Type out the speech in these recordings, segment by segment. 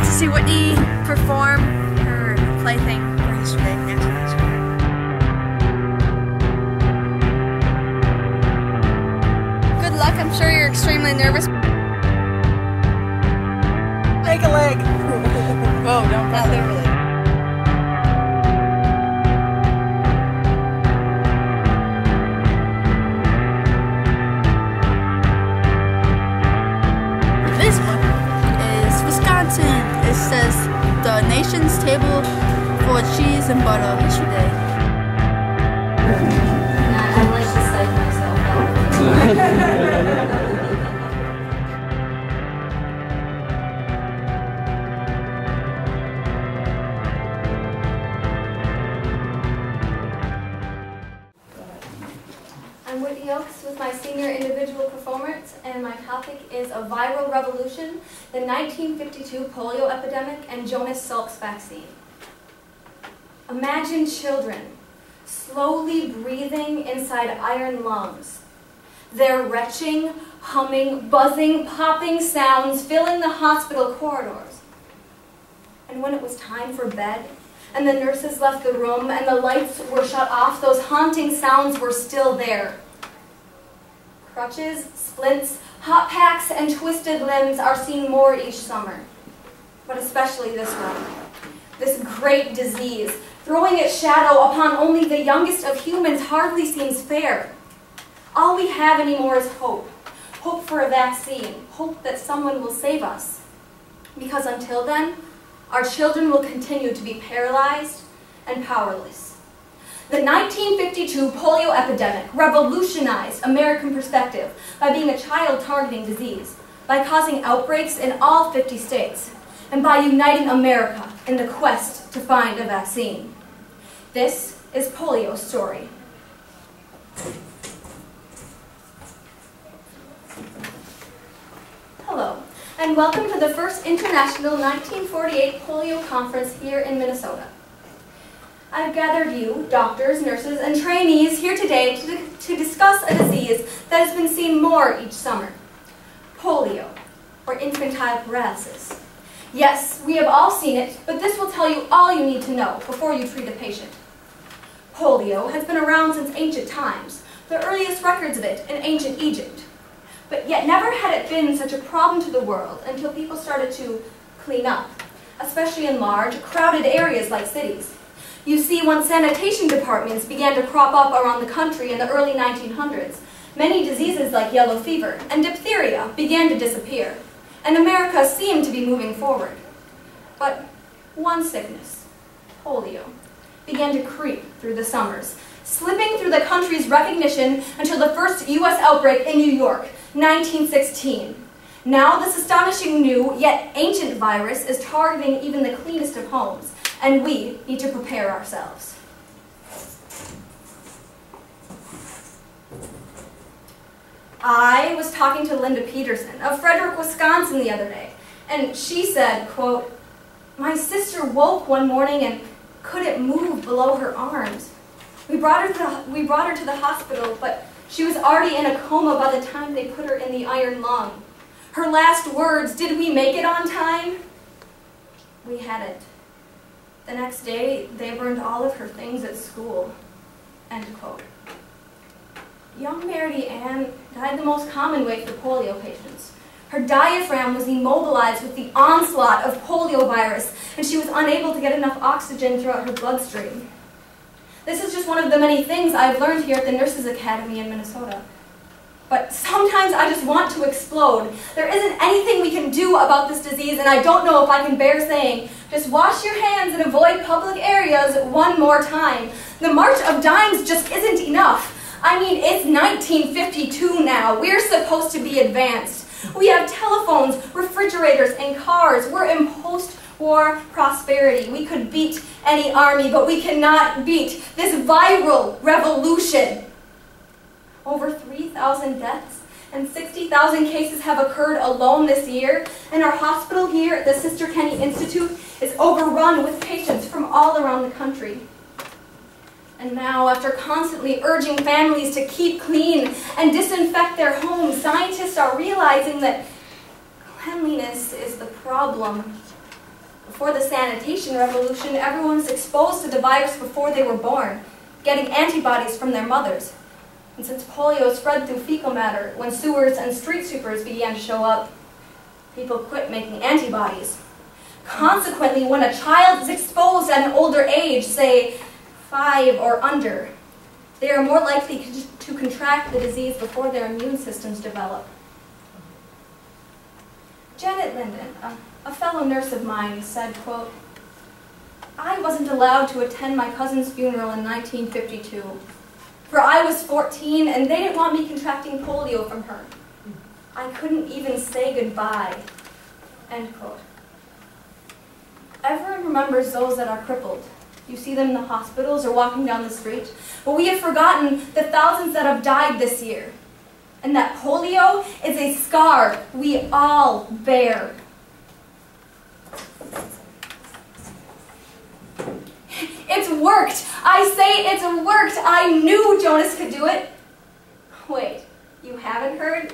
to see Whitney perform her plaything for History Day. Good luck, I'm sure you're extremely nervous. Make a leg. Whoa, don't not literally. This one is Wisconsin. It says the nation's table for cheese and butter History Day. Nah, I like to psych myself out. I'm Whitney with my senior individual performance, and my topic is A Viral Revolution, the 1952 polio epidemic and Jonas Salk's vaccine. Imagine children slowly breathing inside iron lungs. Their retching, humming, buzzing, popping sounds filling the hospital corridors. And when it was time for bed, and the nurses left the room and the lights were shut off, those haunting sounds were still there. Crutches, splints, hot packs, and twisted limbs are seen more each summer. But especially this one. This great disease, throwing its shadow upon only the youngest of humans, hardly seems fair. All we have anymore is hope. Hope for a vaccine. Hope that someone will save us. Because until then, our children will continue to be paralyzed and powerless. The 1952 polio epidemic revolutionized American perspective by being a child-targeting disease, by causing outbreaks in all 50 states, and by uniting America in the quest to find a vaccine. This is polio's story. Hello, and welcome to the first International 1948 Polio Conference here in Minnesota. I've gathered you, doctors, nurses, and trainees here today to discuss a disease that has been seen more each summer. Polio, or infantile paralysis. Yes, we have all seen it, but this will tell you all you need to know before you treat a patient. Polio has been around since ancient times, the earliest records of it in ancient Egypt. But yet never had it been such a problem to the world until people started to clean up, especially in large, crowded areas like cities. You see, when sanitation departments began to crop up around the country in the early 1900s, many diseases like yellow fever and diphtheria began to disappear, and America seemed to be moving forward. But one sickness, polio, began to creep through the summers, slipping through the country's recognition until the first U.S. outbreak in New York, 1916. Now this astonishing new, yet ancient virus is targeting even the cleanest of homes, and we need to prepare ourselves. I was talking to Linda Peterson of Frederick, Wisconsin the other day, and she said, quote, "My sister woke one morning and couldn't move below her arms. We brought her to the hospital, but she was already in a coma by the time they put her in the iron lung. Her last words, 'Did we make it on time?' We hadn't. The next day, they burned all of her things at school." End quote. Young Mary Ann died the most common way for polio patients. Her diaphragm was immobilized with the onslaught of poliovirus, and she was unable to get enough oxygen throughout her bloodstream. This is just one of the many things I've learned here at the Nurses Academy in Minnesota. But sometimes I just want to explode. There isn't anything we can do about this disease, and I don't know if I can bear saying, just wash your hands and avoid public areas one more time. The March of Dimes just isn't enough. I mean, it's 1952 now. We're supposed to be advanced. We have telephones, refrigerators, and cars. We're in post-war prosperity. We could beat any army, but we cannot beat this viral revolution. Over 3,000 deaths and 60,000 cases have occurred alone this year, and our hospital here at the Sister Kenny Institute is overrun with patients from all around the country. And now, after constantly urging families to keep clean and disinfect their homes, scientists are realizing that cleanliness is the problem, Before the sanitation revolution, everyone was exposed to the virus before they were born, getting antibodies from their mothers. And since polio spread through fecal matter, when sewers and street sweepers began to show up, people quit making antibodies. Consequently, when a child is exposed at an older age, say 5 or under, they are more likely to contract the disease before their immune systems develop. Janet Linden, a fellow nurse of mine, said, quote, "I wasn't allowed to attend my cousin's funeral in 1952, for I was 14 and they didn't want me contracting polio from her. I couldn't even say goodbye." End quote. Everyone remembers those that are crippled. You see them in the hospitals or walking down the street. But we have forgotten the thousands that have died this year. And that polio is a scar we all bear. It's worked! I say it's worked! I knew Jonas could do it! Wait, you haven't heard?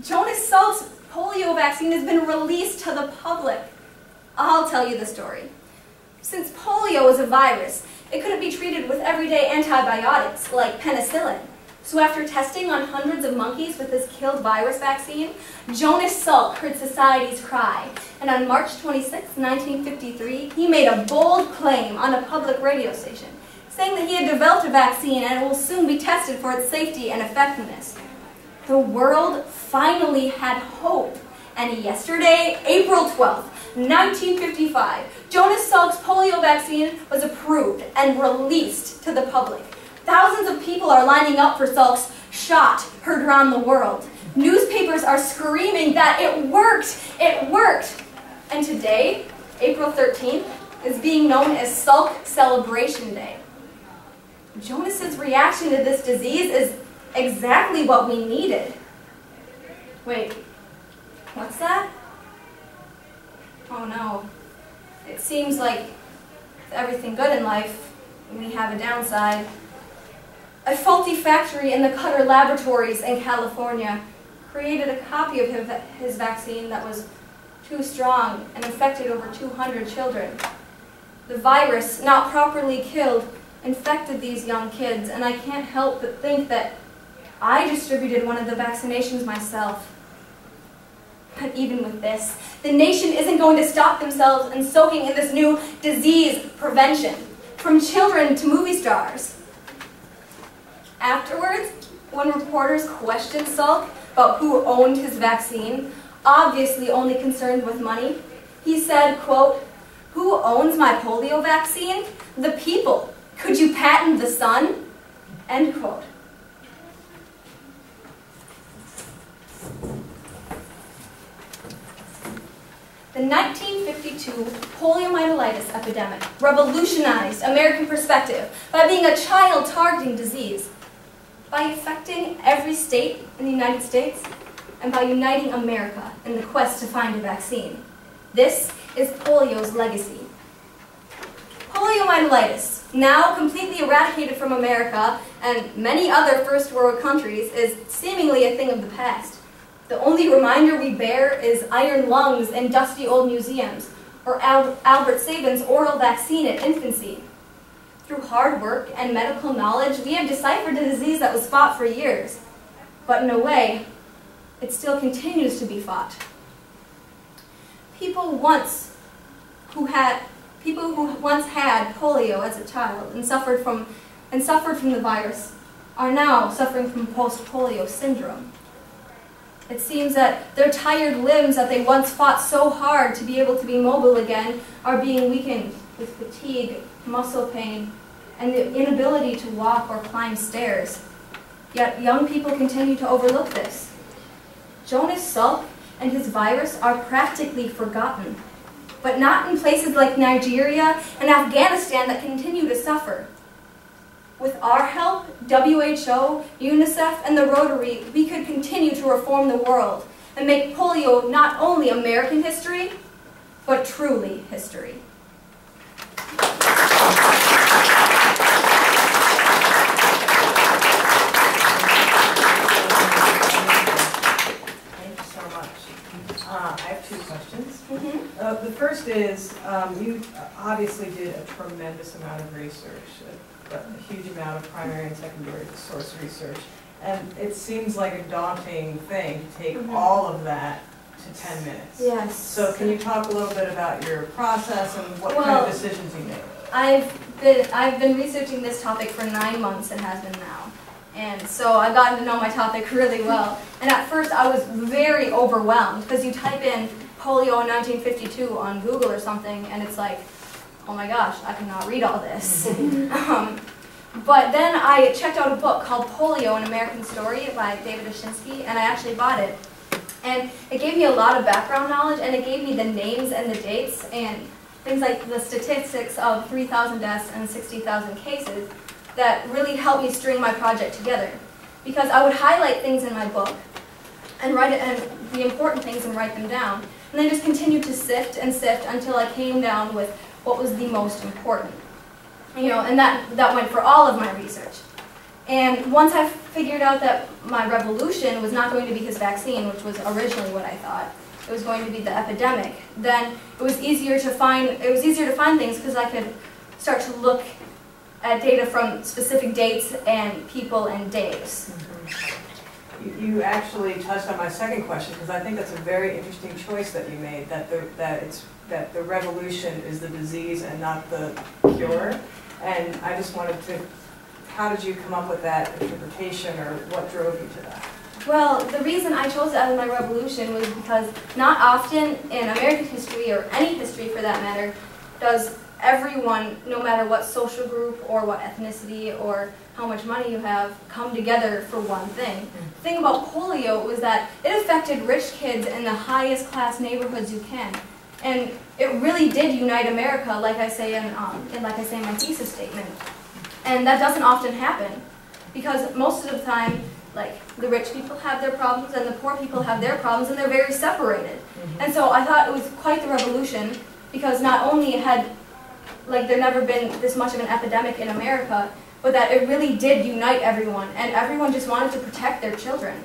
Jonas Salk's polio vaccine has been released to the public. I'll tell you the story. Since polio is a virus, it couldn't be treated with everyday antibiotics like penicillin. So after testing on hundreds of monkeys with this killed virus vaccine, Jonas Salk heard society's cry. And on March 26, 1953, he made a bold claim on a public radio station, saying that he had developed a vaccine and it will soon be tested for its safety and effectiveness. The world finally had hope. And yesterday, April 12th, 1955, Jonas Salk's polio vaccine was approved and released to the public. Thousands of people are lining up for Salk's shot, heard around the world. Newspapers are screaming that it worked! It worked! And today, April 13th, is being known as Salk Celebration Day. Jonas's reaction to this disease is exactly what we needed. Wait, what's that? Oh no. It seems like with everything good in life, we have a downside. A faulty factory in the Cutter Laboratories in California created a copy of his vaccine that was too strong and infected over 200 children. The virus, not properly killed, infected these young kids, and I can't help but think that I distributed one of the vaccinations myself. But even with this, the nation isn't going to stop themselves in soaking in this new disease prevention, from children to movie stars. Afterwards, when reporters questioned Salk about who owned his vaccine, obviously only concerned with money, he said, quote, "Who owns my polio vaccine? The people. Could you patent the sun?" End quote. The 1952 poliomyelitis epidemic revolutionized American perspective by being a child-targeting disease, by affecting every state in the United States, and by uniting America in the quest to find a vaccine. This is polio's legacy. Poliomyelitis, now completely eradicated from America and many other first world countries, is seemingly a thing of the past. The only reminder we bear is iron lungs in dusty old museums, or Albert Sabin's oral vaccine at infancy. Through hard work and medical knowledge, we have deciphered a disease that was fought for years. But in a way, it still continues to be fought. People who once had polio as a child and suffered from the virus are now suffering from post-polio syndrome. It seems that their tired limbs that they once fought so hard to be able to be mobile again are being weakened with fatigue, muscle pain, and the inability to walk or climb stairs. Yet young people continue to overlook this. Jonas Salk and his virus are practically forgotten, but not in places like Nigeria and Afghanistan that continue to suffer. With our help, WHO, UNICEF, and the Rotary, we could continue to reform the world and make polio not only American history, but truly history. Thank you so much. I have two questions. The first is, you obviously did a tremendous amount of research, a huge amount of primary and secondary source research. And it seems like a daunting thing to take all of that to 10 minutes. Yes. So can you talk a little bit about your process and what kind of decisions you made? I've been researching this topic for 9 months, it has been now. And so I've gotten to know my topic really well. And at first I was very overwhelmed because you type in polio in 1952 on Google or something and it's like, oh my gosh, I cannot read all this. But then I checked out a book called Polio, An American Story by David Oshinsky, and I actually bought it. And it gave me a lot of background knowledge, and it gave me the names and the dates and things like the statistics of 3,000 deaths and 60,000 cases that really helped me string my project together. Because I would highlight things in my book and write it, and the important things and write them down, and then just continue to sift and sift until I came down with what was the most important. You know, and that went for all of my research. And once I figured out that my revolution was not going to be his vaccine, which was originally what I thought, it was going to be the epidemic, then it was easier to find things because I could start to look at data from specific dates and people and days. You actually touched on my second question because I think that's a very interesting choice that you made, that the revolution is the disease and not the cure. And I just wanted to, how did you come up with that interpretation, or what drove you to that? Well, the reason I chose it as my revolution was because not often in American history, or any history for that matter, does everyone, no matter what social group or what ethnicity or how much money you have, come together for one thing. The thing about polio was that it affected rich kids in the highest class neighborhoods you can. And it really did unite America, like I say in my thesis statement. And that doesn't often happen, because most of the time, like, the rich people have their problems and the poor people have their problems, and they're very separated. And so I thought it was quite the revolution, because not only had, like, there never been this much of an epidemic in America, but that it really did unite everyone, and everyone just wanted to protect their children.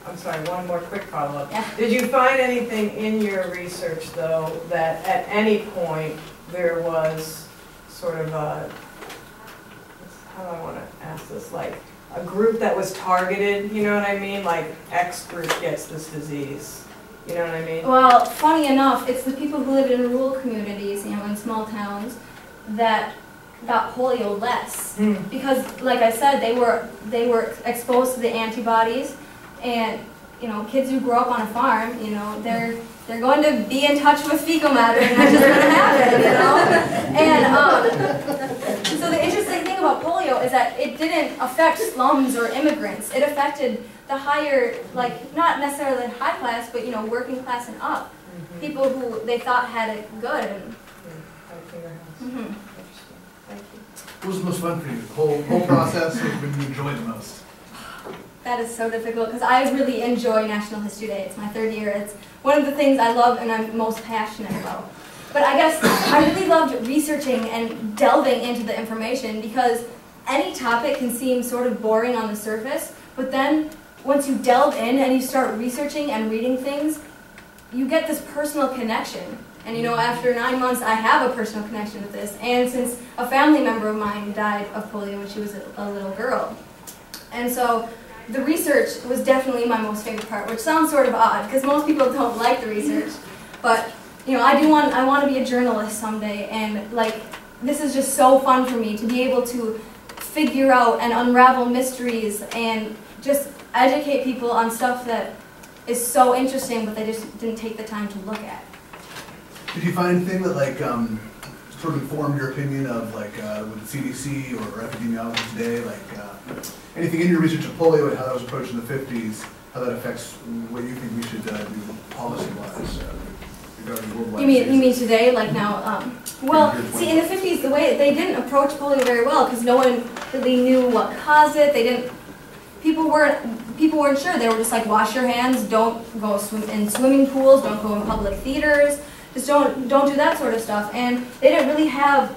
I'm sorry, one more quick follow-up. Yeah. Did you find anything in your research, though, that at any point there was sort of a, how do I want to ask this, like a group that was targeted, you know what I mean? Like X group gets this disease, you know what I mean? Well, funny enough, it's the people who live in rural communities, you know, in small towns, that got polio less. Because, like I said, they were exposed to the antibodies. And, you know, kids who grow up on a farm, you know, they're going to be in touch with fecal matter, and that's just going to happen, you know? And so the interesting thing about polio is that it didn't affect slums or immigrants. It affected the higher, like, not necessarily high class, but, you know, working class and up. People who they thought had it good. And, Interesting. Thank you. What was the most fun for you? The whole process, what did you enjoy the most? That is so difficult, because I really enjoy National History Day. It's my 3rd year. It's one of the things I love and I'm most passionate about. But I guess I really loved researching and delving into the information, because any topic can seem sort of boring on the surface, but then once you delve in and you start researching and reading things, you get this personal connection. And you know, after 9 months, I have a personal connection with this. And since a family member of mine died of polio when she was a little girl. And so the research was definitely my most favorite part, which sounds sort of odd, because most people don't like the research. But, you know, I want to be a journalist someday, and, like, this is just so fun for me to be able to figure out and unravel mysteries and just educate people on stuff that is so interesting, but they just didn't take the time to look at. Did you find anything that, like, sort of informed your opinion of, like, with the CDC or epidemiology today, like, anything in your research of polio and how that was approached in the 50s, how that affects what you think we should do policy-wise regarding worldwide You mean today, like now? Well, see, in the 50s, the way they didn't approach polio very well, because no one really knew what caused it. They didn't. People weren't sure. They were just like, wash your hands, don't go swim in swimming pools, don't go in public theaters, just don't do that sort of stuff. And they didn't really have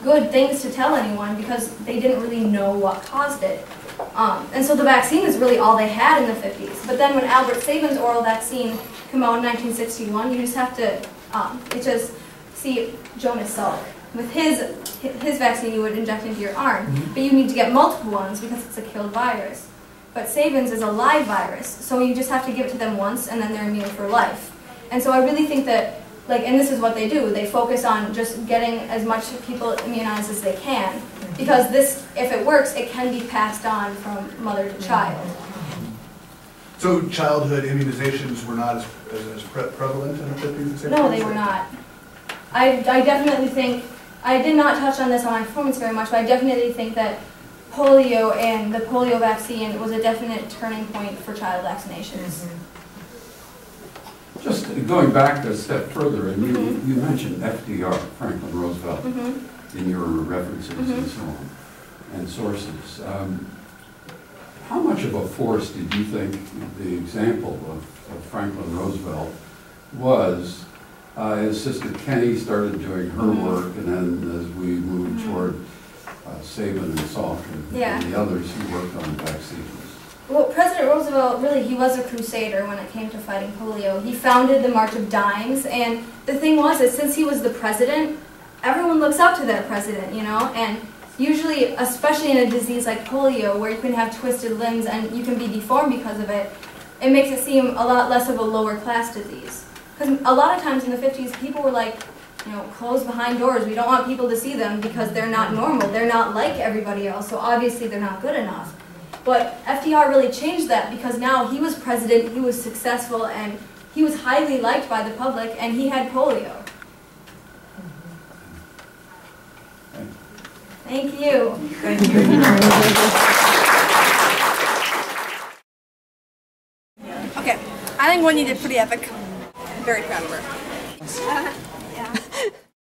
good things to tell anyone because they didn't really know what caused it. And so the vaccine is really all they had in the 50s. But then when Albert Sabin's oral vaccine came out in 1961, you just have to, see Jonas Salk. With his vaccine, you would inject into your arm, but you need to get multiple ones because it's a killed virus. But Sabin's is a live virus, so you just have to give it to them once, and then they're immune for life. And so I really think that, and this is what they do, they focus on just getting as much people immunized as they can, because this, if it works, it can be passed on from mother to child. So childhood immunizations were not as prevalent in the 50s and 60s? No, they were not. I definitely think, I did not touch on this on my performance very much, but I definitely think that polio and the polio vaccine was a definite turning point for child vaccinations. Just going back a step further, and you mentioned FDR, Franklin Roosevelt, in your references and so on, and sources. How much of a force did you think the example of Franklin Roosevelt was as Sister Kenny started doing her work, and then as we moved toward Sabin and Salk and the others who worked on vaccines? Well, President Roosevelt, really, he was a crusader when it came to fighting polio. He founded the March of Dimes, and the thing was that since he was the president, everyone looks up to their president, and usually, especially in a disease like polio, where you can have twisted limbs and you can be deformed because of it, it makes it seem a lot less of a lower class disease. Because a lot of times in the 50s, people were like, closed behind doors. We don't want people to see them because they're not normal. They're not like everybody else, so obviously they're not good enough. But FDR really changed that because now he was president, he was successful, and he was highly liked by the public, and he had polio. Thank you. Thank you. Okay, I think Whitney did pretty epic. I'm very proud of her.